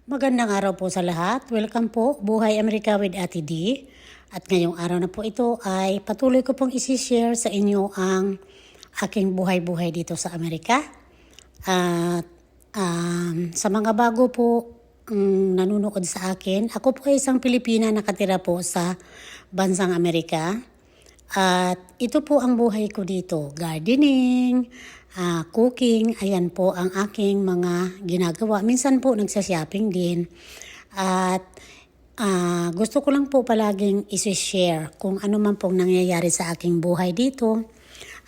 Magandang araw po sa lahat. Welcome po, Buhay Amerika with Ate D. At ngayong araw na po ito ay patuloy ko pong isi-share sa inyo ang aking buhay-buhay dito sa Amerika. At sa mga bago po nanonood sa akin, ako po ay isang Pilipina nakatira po sa bansang Amerika. At ito po ang buhay ko dito, gardening, cooking, ayan po ang aking mga ginagawa. Minsan po nagsha-shopping din. At gusto ko lang po palaging isi-share kung ano man pong nangyayari sa aking buhay dito.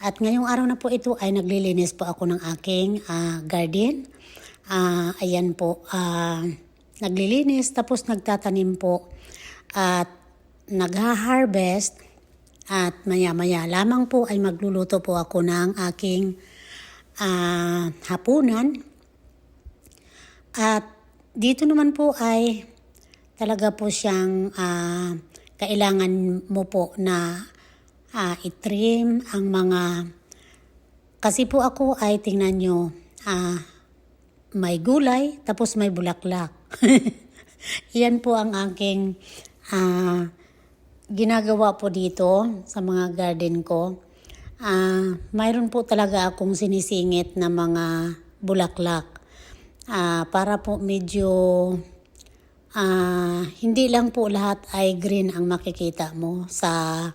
At ngayong araw na po ito ay naglilinis po ako ng aking garden. Ayan po, naglilinis tapos nagtatanim po at nagha-harvest. At maya-maya lamang po ay magluluto po ako ng aking hapunan. At dito naman po ay talaga po siyang kailangan mo po na itrim ang mga... Kasi po ako ay tingnan nyo, may gulay tapos may bulaklak. Yan po ang aking... ginagawa po dito sa mga garden ko. Mayroon po talaga akong sinisingit na mga bulaklak. Para po medyo hindi lang po lahat ay green ang makikita mo sa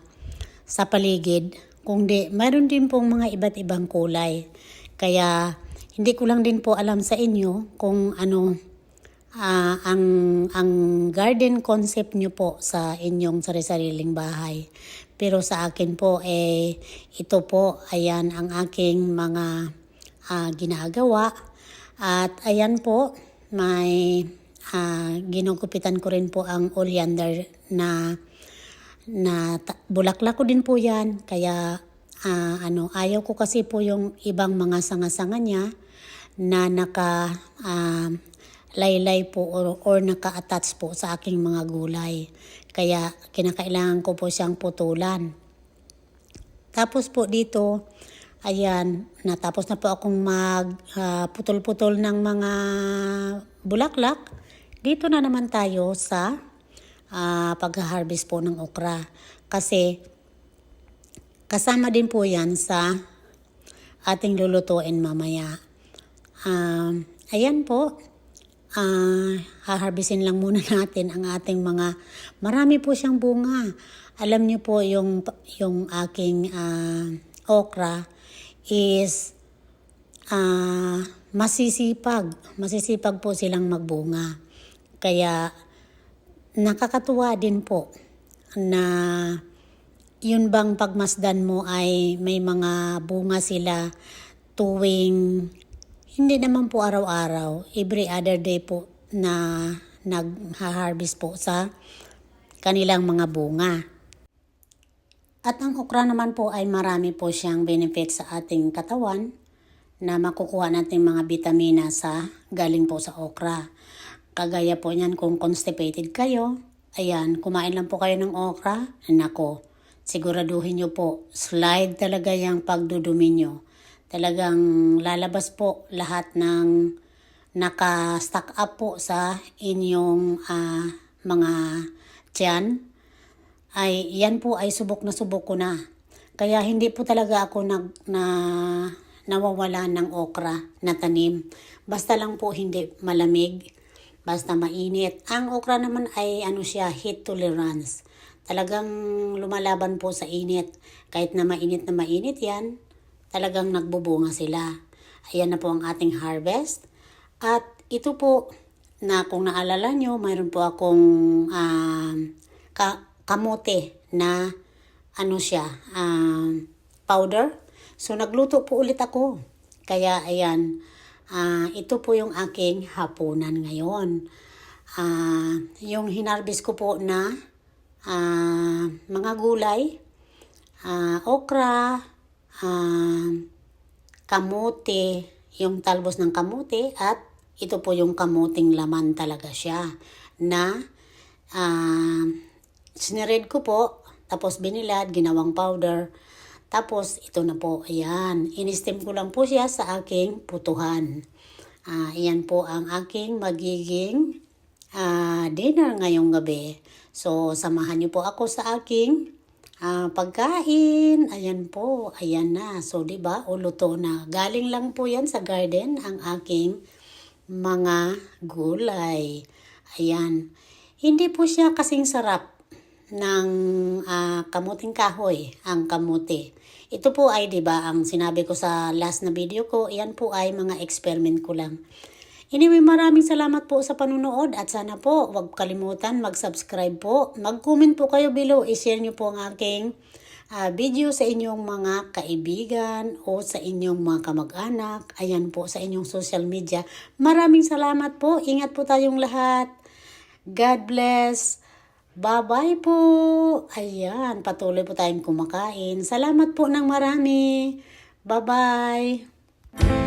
paligid. Kundi mayroon din pong mga iba't ibang kulay. Kaya hindi ko lang din po alam sa inyo kung ano ang garden concept nyo po sa inyong sari-sariling bahay. Pero sa akin po, ito po, ayan ang aking mga ginagawa. At ayan po, may ginugupitan ko rin po ang oleander na bulaklak ko din po yan. Kaya ayaw ko kasi po yung ibang mga sanga-sanga niya na laylay po or naka-attach po sa aking mga gulay. Kaya kinakailangan ko po siyang putulan. Tapos po dito, ayan, natapos na po akong putol-putol ng mga bulaklak. Dito na naman tayo sa pag-harvest po ng okra. Kasi kasama din po yan sa ating lulutuin mamaya. Ayan po. Haharbisin lang muna natin ang ating mga, marami po siyang bunga. Alam niyo po yung aking okra is masisipag po silang magbunga. Kaya nakakatuwa din po na yun bang pagmasdan mo ay may mga bunga sila tuwing hindi naman po araw-araw, every other day po na nag-harvest po sa kanilang mga bunga. At ang okra naman po ay marami po siyang benefit sa ating katawan na makukuha natin mga vitamina galing po sa okra. Kagaya po niyan kung constipated kayo, ayan, kumain lang po kayo ng okra, nako, siguraduhin nyo po, slide talaga yung pagdudumi nyo. Talagang lalabas po lahat ng naka-stack up po sa inyong mga tiyan. Yan po ay subok na subok ko na. Kaya hindi po talaga ako nawawala ng okra na tanim. Basta lang po hindi malamig, basta mainit. Ang okra naman ay heat tolerance. Talagang lumalaban po sa init. Kahit na mainit yan, talagang nagbubunga sila. Ayan na po ang ating harvest. At ito po, na kung naalala nyo, mayroon po akong kamote na powder. So nagluto po ulit ako. Kaya ayan, ito po yung aking hapunan ngayon. Yung hinarvest ko po na mga gulay, okra, kamote, yung talbos ng kamote, at ito po yung kamuting laman talaga siya na sinered ko po, tapos binilad, ginawang powder, tapos ito na po, ayan, in-steam ko lang po siya sa aking putuhan. Ayan po ang aking magiging dinner ngayong gabi. So, samahan niyo po ako sa aking pagkain. Ayan po, ayan na. So, di ba, uluto na. Galing lang po yan sa garden ang aking mga gulay. Ayan. Hindi po siya kasing sarap ng kamuting kahoy, ang kamuti. Ito po ay, di ba, ang sinabi ko sa last na video ko, yan po ay mga experiment ko lang. Anyway, maraming salamat po sa panunood at sana po huwag kalimutan mag-subscribe po. Mag-comment po kayo below, i-share nyo po ang aking video sa inyong mga kaibigan o sa inyong mga kamag-anak. Ayan po sa inyong social media. Maraming salamat po. Ingat po tayong lahat. God bless. Bye-bye po. Ayan, patuloy po tayong kumakain. Salamat po ng marami. Bye-bye.